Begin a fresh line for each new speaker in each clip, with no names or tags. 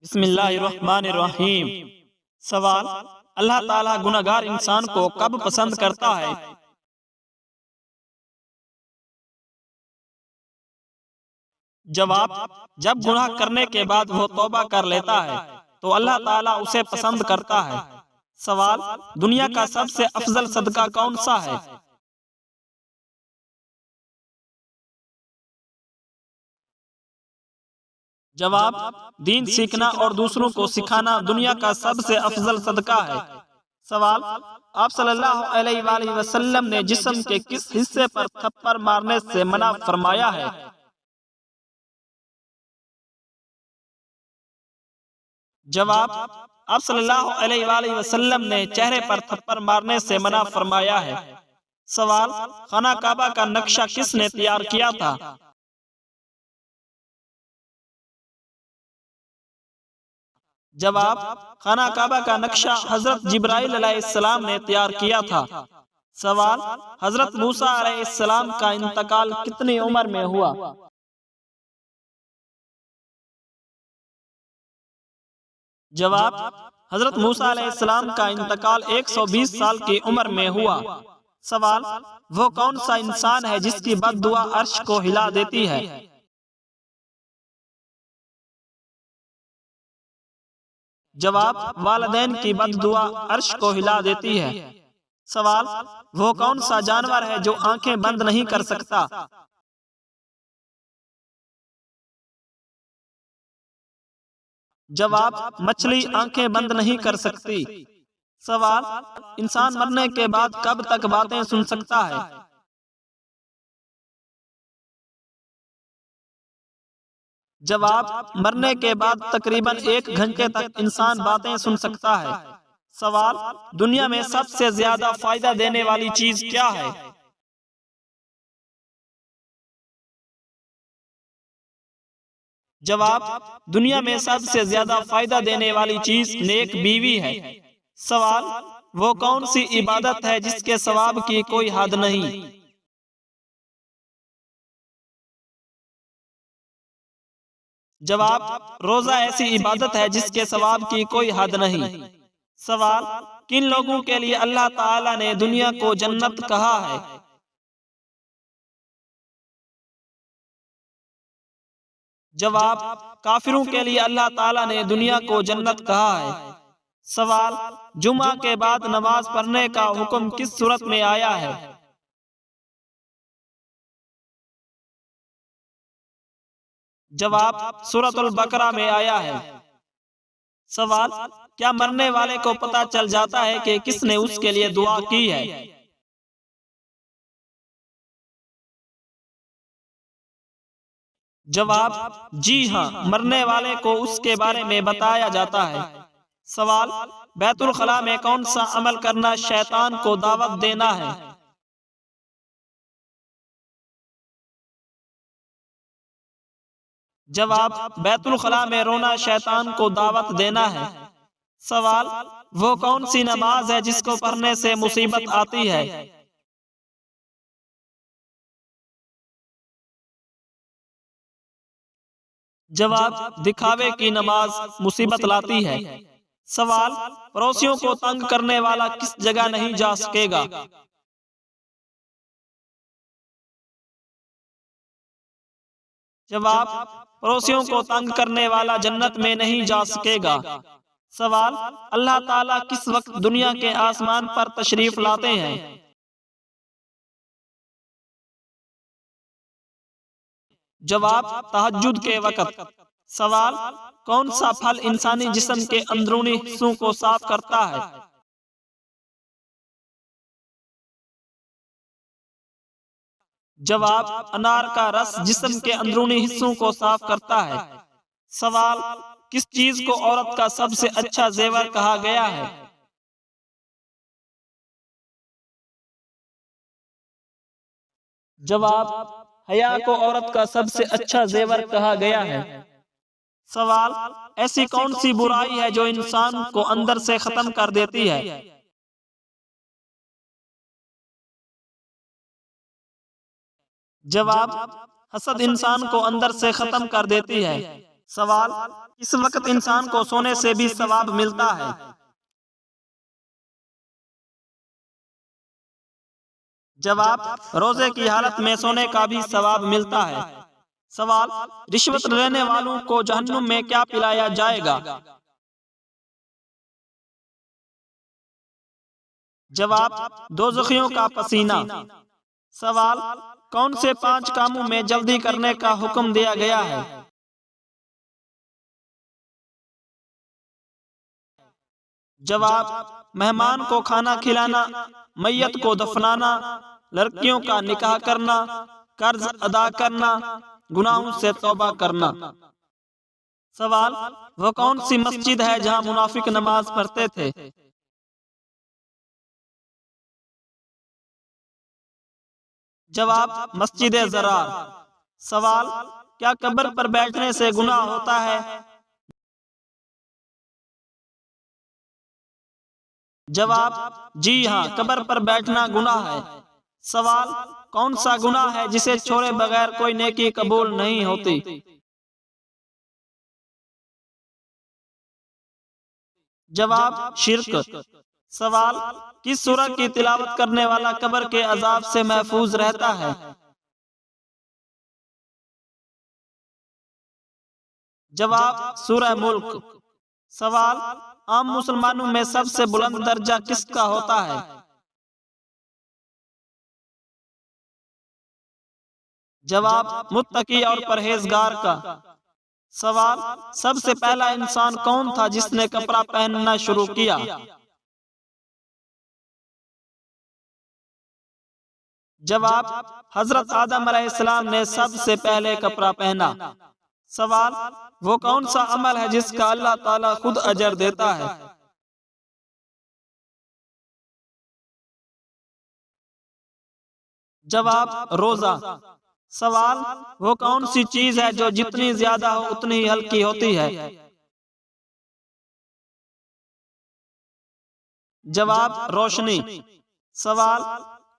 بسم اللہ الرحمن الرحیم۔ سوال: اللہ تعالیٰ گناہگار انسان کو کب پسند کرتا ہے؟ جواب: جب گناہ کرنے کے بعد وہ توبہ کر لیتا ہے تو اللہ تعالیٰ اسے پسند کرتا ہے۔ سوال: دنیا کا سب سے افضل صدقہ کون سا ہے؟ جواب: دین سیکھنا اور دوسروں کو سکھانا دنیا کا سب سے افضل صدقہ ہے۔ سوال: آپ صلی اللہ علیہ وآلہ وسلم نے جسم کے کس حصے پر تھپڑ مارنے سے منع فرمایا ہے؟ جواب: آپ صلی اللہ علیہ وآلہ وسلم نے چہرے پر تھپڑ مارنے سے منع فرمایا ہے۔ سوال: خانہ کعبہ کا نقشہ کس نے تیار کیا تھا؟ جواب: خانہ کعبہ کا نقشہ حضرت جبرائیل علیہ السلام نے تیار کیا تھا۔ سوال: حضرت موسیٰ علیہ السلام کا انتقال کتنی عمر میں ہوا؟ جواب: حضرت موسیٰ علیہ السلام کا انتقال 120 سال کی عمر میں ہوا۔ سوال: وہ کون سا انسان ہے جس کی بد دعا عرش کو ہلا دیتی ہے؟ جواب: والدین کی بد دعا عرش کو ہلا دیتی ہے۔ سوال: وہ کون سا جانور ہے جو آنکھیں بند نہیں کر سکتا؟ جواب: مچھلی آنکھیں بند نہیں کر سکتی۔ سوال: انسان مرنے کے بعد کب تک باتیں سن سکتا ہے؟ جواب: مرنے کے بعد تقریباً 1 گھنٹے تک انسان باتیں سن سکتا ہے۔ سوال: دنیا میں سب سے زیادہ فائدہ دینے والی چیز کیا ہے؟ جواب: دنیا میں سب سے زیادہ فائدہ دینے والی چیز نیک بیوی ہے۔ سوال: وہ کون سی عبادت ہے جس کے ثواب کی کوئی حد نہیں؟ جواب: روزہ ایسی عبادت ہے جس کے ثواب کی کوئی حد نہیں۔ سوال: کن لوگوں کے لیے اللہ تعالیٰ نے دنیا کو جنت کہا ہے؟ جواب: کافروں کے لیے اللہ تعالیٰ نے دنیا کو جنت کہا ہے۔ سوال: جمعہ کے بعد نماز پڑھنے کا حکم کس صورت میں آیا ہے؟ جواب: سورۃ البقرہ میں آیا ہے۔ سوال: کیا مرنے والے کو پتہ چل جاتا ہے کہ کس نے اس کے لیے دعا کی ہے؟ جواب: جی ہاں، مرنے والے کو اس کے بارے میں بتایا جاتا ہے۔ سوال: بیت الخلاء میں کون سا عمل کرنا شیطان کو دعوت دینا ہے؟ جواب: بیت الخلاء میں رونا شیطان کو دعوت دینا ہے۔ سوال: وہ کون سی نماز ہے جس کو پڑھنے سے مصیبت آتی ہے؟ جواب: دکھاوے کی نماز مصیبت لاتی ہے۔ سوال: پڑوسیوں کو تنگ کرنے والا کس جگہ نہیں جا سکے گا؟ جواب: پڑوسیوں کو تنگ کرنے والا جنت میں نہیں جا سکے گا۔ سوال: اللہ تعالیٰ کس وقت دنیا کے آسمان پر تشریف لاتے ہیں؟ جواب: تہجد کے وقت۔ سوال: کون سا پھل انسانی جسم کے اندرونی حصوں کو صاف کرتا ہے؟ جواب: انار کا رس جسم کے اندرونی حصوں کو صاف کرتا ہے۔ سوال: کس چیز کو عورت کا سب سے اچھا زیور کہا گیا ہے؟ جواب: حیا کو عورت کا سب سے اچھا زیور کہا گیا ہے۔ سوال: ایسی کون سی برائی ہے جو انسان کو اندر سے ختم کر دیتی ہے؟ جواب: حسد انسان کو اندر سے ختم کر دیتی ہے۔ سوال: کس وقت انسان کو سونے سے بھی ثواب ملتا ہے؟ جواب: روزے کی حالت میں سونے کا بھی ثواب ملتا ہے۔ سوال: رشوت لینے والوں کو جہنم میں کیا پلایا جائے گا؟ جواب: دوزخیوں کا پسینہ۔ سوال: کون سے 5 کاموں میں جلدی کرنے کا حکم دیا گیا ہے؟ جواب: مہمان کو کھانا کھلانا، میت کو دفنانا، لڑکیوں کا نکاح کرنا، قرض ادا کرنا، گناہوں سے توبہ کرنا۔ سوال: وہ کون سی مسجد ہے جہاں منافق نماز پڑھتے تھے؟ جواب: مسجد ضرار۔ سوال: کیا قبر پر بیٹھنے سے گناہ ہوتا ہے؟ جواب: جی ہاں، قبر پر بیٹھنا گناہ ہے۔ سوال: کون سا گناہ ہے جسے چھوڑے بغیر کوئی نیکی قبول نہیں ہوتی؟ جواب: شرک۔ سوال: کس سورہ کی تلاوت کرنے والا قبر کے عذاب سے محفوظ رہتا ہے؟ جواب: سورہ ملک۔ سوال: عام مسلمانوں میں سب سے بلند درجہ کس کا ہوتا ہے؟ جواب: متقی اور پرہیزگار کا۔ سوال: سب سے پہلا انسان کون تھا جس نے کپڑا پہننا شروع کیا؟ جواب: حضرت آدم علیہ السلام نے سب سے پہلے کپڑا پہنا۔ سوال: وہ کون سا عمل ہے جس کا اللہ تعالیٰ خود اجر دیتا ہے؟ جواب: روزہ۔ سوال: وہ کون سی چیز ہے جو جتنی زیادہ ہو اتنی ہی ہلکی ہوتی ہے؟ جواب: روشنی۔ سوال: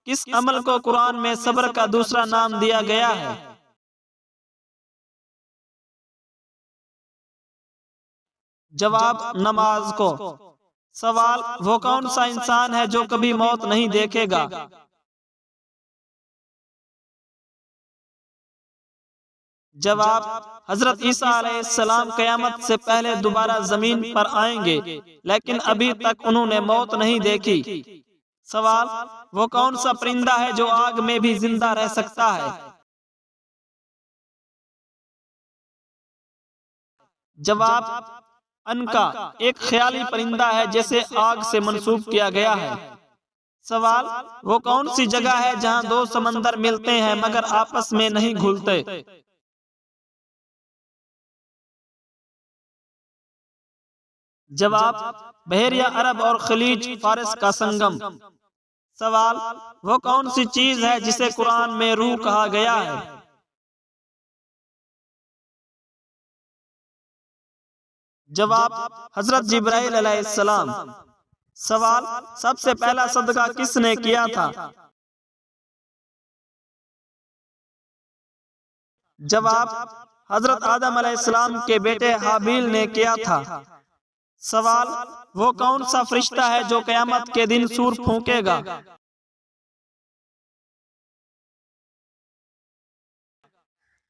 کس عمل کو قرآن میں صبر کا دوسرا نام دیا گیا ہے؟ جواب: نماز کو۔ سوال: وہ کون سا انسان ہے جو کبھی موت نہیں دیکھے گا؟ جواب: حضرت عیسیٰ علیہ السلام قیامت سے پہلے دوبارہ زمین پر آئیں گے، لیکن ابھی تک انہوں نے موت نہیں دیکھی۔ سوال: وہ کون سا پرندہ ہے جو آگ میں بھی زندہ رہ سکتا ہے؟ جواب: عنقا، ایک خیالی پرندہ ہے جسے آگ سے منسوب کیا گیا ہے۔ سوال: وہ کون سی جگہ ہے جہاں 2 سمندر ملتے ہیں مگر آپس میں نہیں گھلتے؟ جواب: بحیرہ عرب اور خلیج فارس کا سنگم۔ سوال: وہ کون سی چیز ہے جسے قرآن میں روح کہا گیا ہے؟ جواب: حضرت جبرائیل علیہ السلام۔ سوال: سب سے پہلا صدقہ کس نے کیا تھا؟ جواب: حضرت آدم علیہ السلام کے بیٹے حابیل نے کیا تھا۔ سوال: وہ کون سا فرشتہ ہے جو قیامت کے دن سور پھونکے گا؟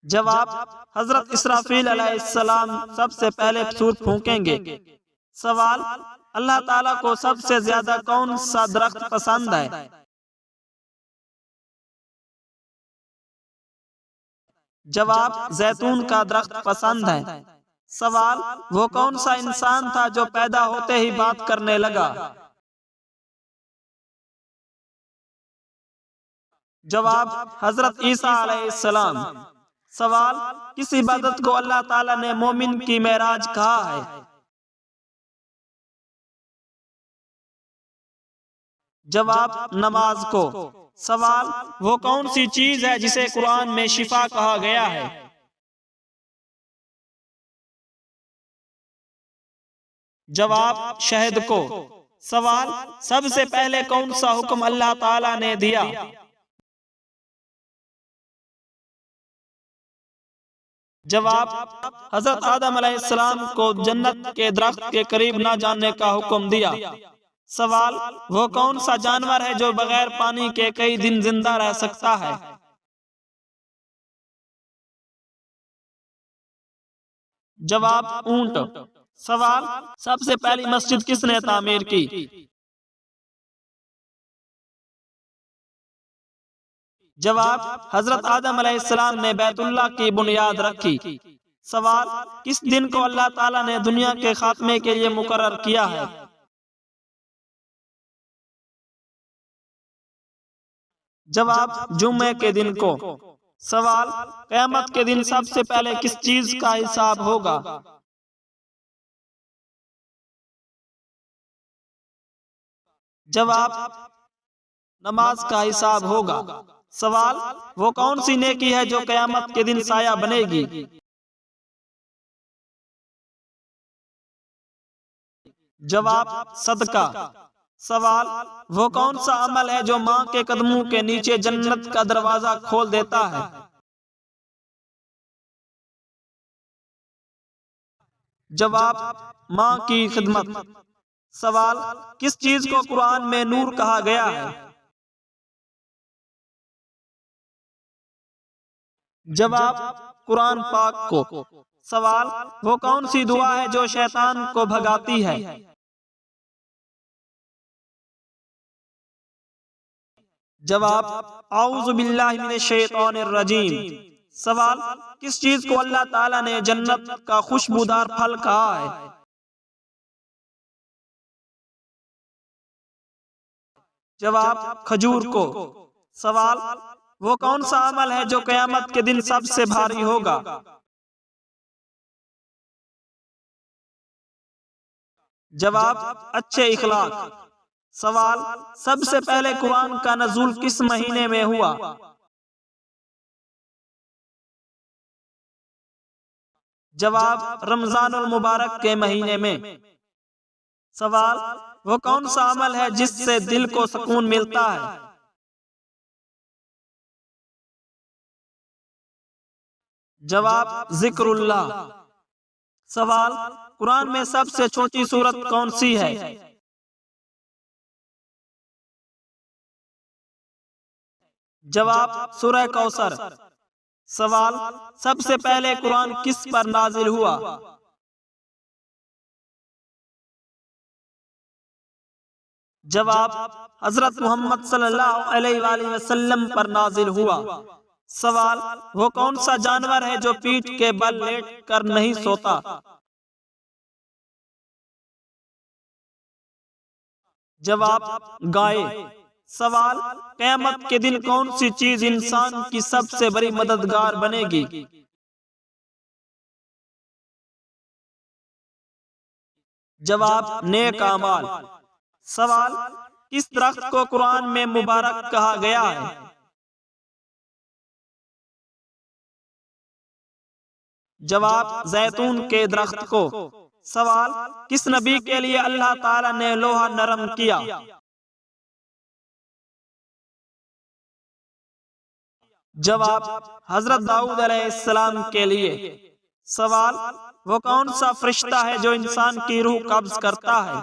جواب: حضرت اسرافیل علیہ السلام سب سے پہلے سور پھونکیں گے۔ سوال: اللہ تعالیٰ کو سب سے زیادہ کون سا درخت پسند ہے؟ جواب: زیتون کا درخت پسند ہے۔ سوال: وہ کون سا انسان تھا جو پیدا ہوتے ہی بات کرنے لگا؟ جواب: حضرت عیسیٰ علیہ السلام۔ سوال: کس عبادت کو اللہ تعالیٰ نے مومن کی معراج کہا ہے؟ جواب: نماز کو۔ سوال: وہ کون سی چیز ہے جسے قرآن میں شفا کہا گیا ہے؟ جواب: شہد کو۔ سوال: سب سے پہلے کون سا حکم اللہ تعالیٰ نے دیا؟ جواب: حضرت آدم علیہ السلام کو جنت کے درخت کے قریب نہ جانے کا حکم دیا۔ سوال: وہ کون سا جانور ہے جو بغیر پانی کے کئی دن زندہ رہ سکتا ہے؟ جواب: اونٹ۔ سوال: سب سے پہلی مسجد کس نے تعمیر کی؟ جواب: حضرت آدم علیہ السلام نے بیت اللہ کی بنیاد رکھی۔ سوال: کس دن کو اللہ تعالیٰ نے دنیا کے خاتمے کے لیے مقرر کیا ہے؟ جواب: جمعے کے دن کو۔ سوال: قیامت کے دن سب سے پہلے کس چیز کا حساب ہوگا؟ جواب: نماز کا حساب ہوگا۔ سوال: وہ کون سی نیکی ہے جو قیامت کے دن سایہ بنے گی؟ جواب: صدقہ۔ سوال: وہ کون سا عمل ہے جو ماں کے قدموں کے نیچے جنت کا دروازہ کھول دیتا ہے؟ جواب: ماں کی خدمت۔ سوال: کس چیز کو قرآن میں نور کہا گیا ہے؟ جواب: قرآن پاک کو۔ سوال: وہ کون سی دعا ہے جو شیطان کو بھگاتی ہے؟ جواب: اعوذ باللہ من الشیطان الرجیم۔ سوال: کس چیز کو اللہ تعالیٰ نے جنت کا خوشبودار پھل کہا ہے؟ جواب: کھجور کو۔ سوال: وہ کون سا عمل ہے جو قیامت کے دن سب سے بھاری ہوگا؟ جواب: اچھے اخلاق۔ سوال: سب سے پہلے قرآن کا نزول کس مہینے میں ہوا؟ جواب: رمضان المبارک کے مہینے میں۔ سوال: وہ کون سا عمل ہے جس سے دل کو سکون ملتا ہے؟ جواب: ذکر اللہ۔ سوال: قرآن میں سب سے چھوٹی سورت کون سی ہے؟ جواب: سورہ کوثر۔ سوال: سب سے پہلے قرآن کس پر نازل ہوا؟ جواب: حضرت محمد صلی اللہ علیہ وآلہ وسلم پر نازل ہوا۔ سوال: وہ کون سا جانور ہے جو پیٹھ کے بل لیٹ کر نہیں سوتا؟ جواب: گائے۔ سوال: قیامت کے دن کون سی چیز انسان کی سب سے بڑی مددگار بنے گی؟ جواب: نیک اعمال۔ سوال: کس درخت کو قرآن میں مبارک کہا گیا ہے؟ جواب: زیتون کے درخت کو۔ سوال: کس نبی کے لیے اللہ تعالیٰ نے لوہا نرم کیا؟ جواب: حضرت داؤد علیہ السلام کے لیے۔ سوال: وہ کون سا فرشتہ ہے جو انسان کی روح قبض کرتا ہے؟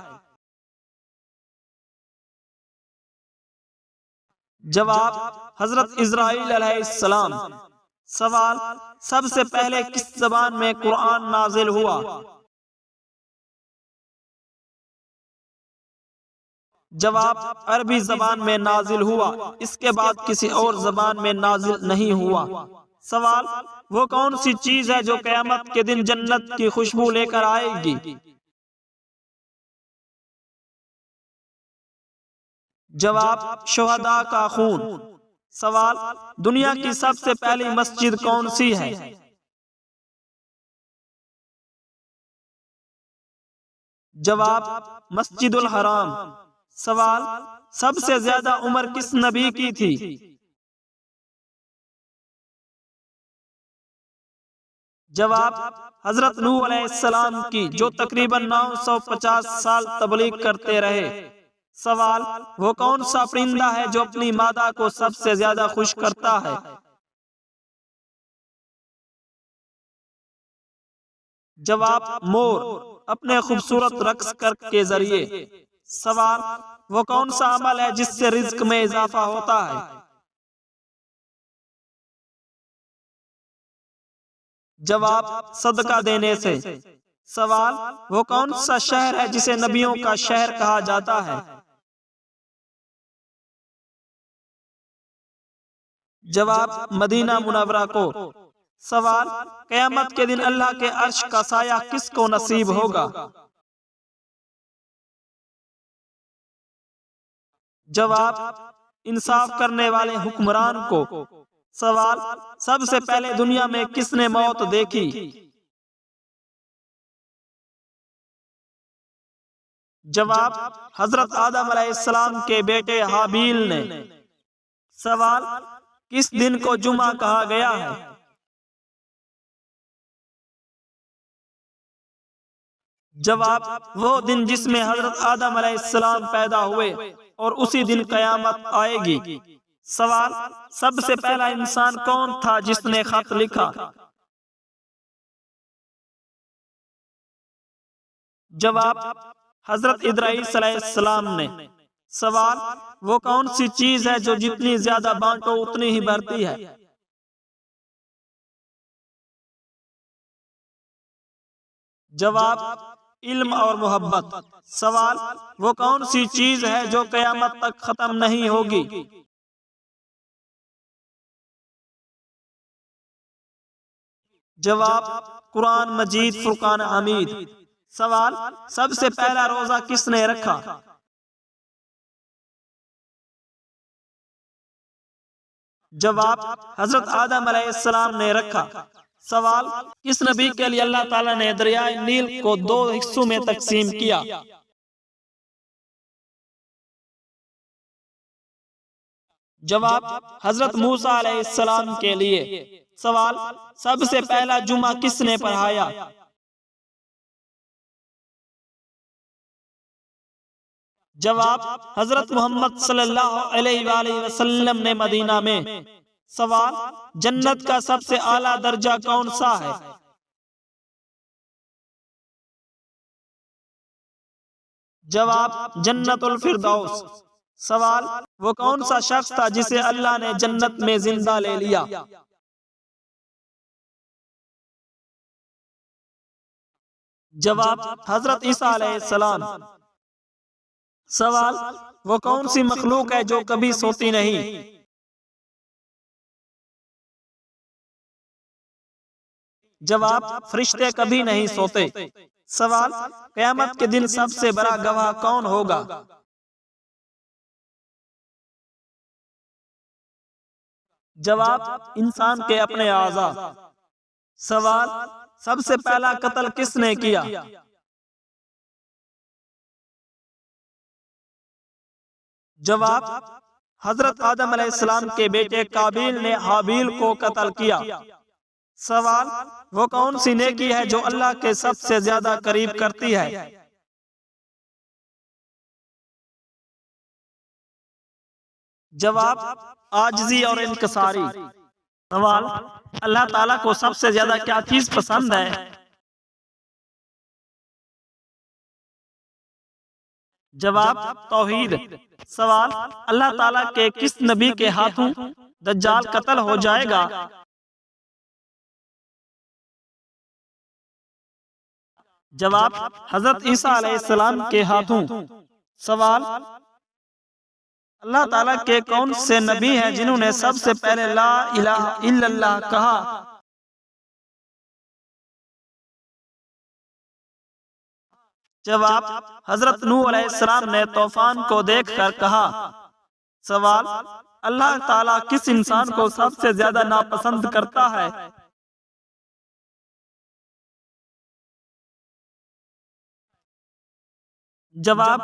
جواب: حضرت اسرائیل علیہ السلام۔ سوال: سب سے پہلے کس زبان میں قرآن نازل ہوا؟ جواب: عربی زبان میں نازل ہوا، اس کے بعد کسی اور زبان میں نازل نہیں ہوا۔ سوال: وہ کون سی چیز ہے جو قیامت کے دن جنت کی خوشبو لے کر آئے گی؟ جواب: شہداء کا خون۔ سوال: دنیا کی سب سے پہلی مسجد کون سی ہے؟ جواب: مسجد الحرام۔ سوال: سب سے زیادہ عمر کس نبی کی تھی؟ جواب: حضرت نوح علیہ السلام کی، جو تقریباً 950 سال تبلیغ کرتے رہے۔ سوال: وہ کون سا پرندہ ہے جو اپنی مادہ کو سب سے زیادہ خوش کرتا ہے؟ جواب مور اپنے خوبصورت رقص کے ذریعے۔ سوال وہ کون سا عمل ہے جس سے رزق میں اضافہ ہوتا ہے؟ جواب صدقہ دینے سے۔ سوال وہ کون سا شہر ہے جسے نبیوں کا شہر کہا جاتا ہے؟ جواب مدینہ منورہ کو۔ سوال قیامت کے دن اللہ کے عرش کا سایہ کس کو نصیب ہوگا؟ جواب انصاف کرنے والے حکمران کو۔ سوال سب سے پہلے دنیا میں کس نے موت دیکھی؟ جواب حضرت آدم علیہ السلام کے بیٹے حابیل نے۔ سوال کس دن کو جمعہ کہا گیا ہے؟ جواب وہ دن جس میں حضرت آدم علیہ السلام پیدا ہوئے اور اسی دن قیامت آئے گی۔ سوال سب سے پہلا انسان کون تھا جس نے خط لکھا؟ جواب حضرت ادریس علیہ السلام نے۔ سوال وہ کون سی چیز ہے جو جتنی زیادہ بانٹو اتنی ہی بڑھتی ہے؟ جواب علم اور محبت۔ سوال وہ کون سی چیز ہے جو قیامت تک ختم نہیں ہوگی؟ جواب قرآن مجید فرقان حمید۔ سوال سب سے پہلا روزہ کس نے رکھا؟ جواب حضرت آدم علیہ السلام نے رکھا۔ سوال کس نبی کے لیے اللہ تعالیٰ نے دریائے نیل کو 2 حصوں میں تقسیم کیا؟ جواب حضرت موسیٰ علیہ السلام کے لیے۔ سوال سب سے پہلا جمعہ کس نے پڑھایا؟ جواب حضرت محمد صلی اللہ علیہ وآلہ وسلم نے مدینہ میں۔ سوال جنت کا سب سے اعلیٰ درجہ کون سا ہے؟ جواب جنت الفردوس۔ سوال وہ کون سا شخص تھا جسے اللہ نے جنت میں زندہ لے لیا؟ جواب حضرت عیسیٰ علیہ السلام۔ سوال وہ کون سی مخلوق ہے جو کبھی سوتی نہیں؟ جواب فرشتے کبھی نہیں سوتے۔ سوال قیامت کے دن سب سے بڑا گواہ کون ہوگا؟ جواب انسان کے اپنے اعضاء۔ سوال سب سے پہلا قتل کس نے کیا؟ جواب حضرت آدم علیہ السلام کے بیٹے قابیل نے حابیل کو قتل کیا۔ سوال وہ کون سی نیکی ہے جو اللہ کے سب سے زیادہ قریب کرتی ہے؟ جواب عاجزی اور انکساری۔ سوال اللہ تعالیٰ کو سب سے زیادہ کیا چیز پسند ہے؟ جواب توحید۔ سوال اللہ تعالیٰ کے کس نبی کے ہاتھوں دجال قتل ہو جائے گا؟ جواب حضرت عیسیٰ علیہ السلام کے ہاتھوں۔ سوال اللہ تعالیٰ کے کون سے نبی ہیں جنہوں نے سب سے پہلے لا الہ الا اللہ کہا؟ جواب حضرت نوح علیہ السلام نے طوفان کو دیکھ کر کہا۔ سوال اللہ تعالیٰ کس انسان کو سب سے زیادہ ناپسند کرتا ہے؟ جواب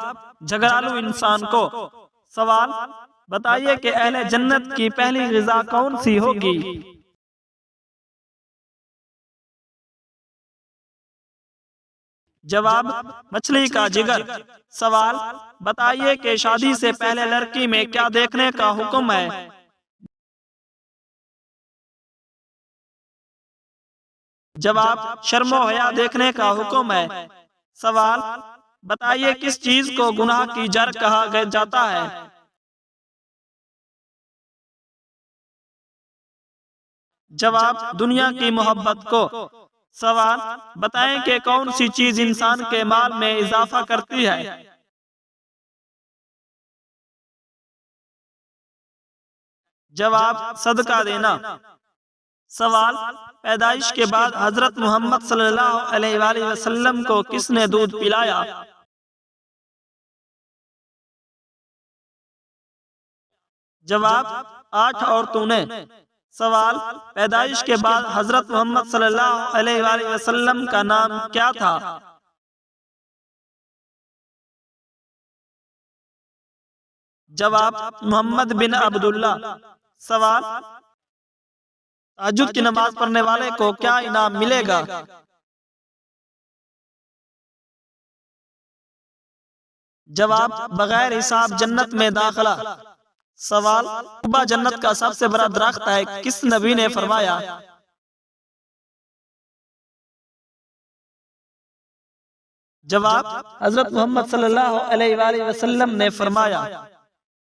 جھگڑالو انسان کو۔ سوال بتائیے کہ اہل جنت کی پہلی غذا کون سی ہوگی؟ جواب مچھلی کا جگر۔ سوال بتائیے کہ شادی سے پہلے لڑکی میں کیا دیکھنے کا حکم ہے؟ جواب شرم و حیا دیکھنے کا حکم ہے۔ سوال بتائیے کس چیز کو گناہ کی جڑ کہا جاتا ہے؟ جواب دنیا کی محبت کو۔ سوال بتائیں کہ کون سی چیز انسان کے مال میں اضافہ کرتی ہے؟ جواب صدقہ دینا۔ سوال پیدائش کے بعد حضرت محمد صلی اللہ علیہ وآلہ وسلم کو کس نے دودھ پلایا؟ جواب 8 عورتوں نے۔ سوال پیدائش کے بعد حضرت محمد صلی اللہ علیہ وآلہ وسلم کا نام کیا تھا؟ جواب محمد بن عبداللہ۔ سوال تہجد کی نماز پڑھنے والے کو کیا انعام ملے گا؟ جواب بغیر حساب جنت میں داخلہ۔ سوال قبہ جنت کا سب سے بڑا درخت ہے، کس نبی نے فرمایا؟ جواب حضرت محمد صلی اللہ علیہ وآلہ وسلم نے فرمایا۔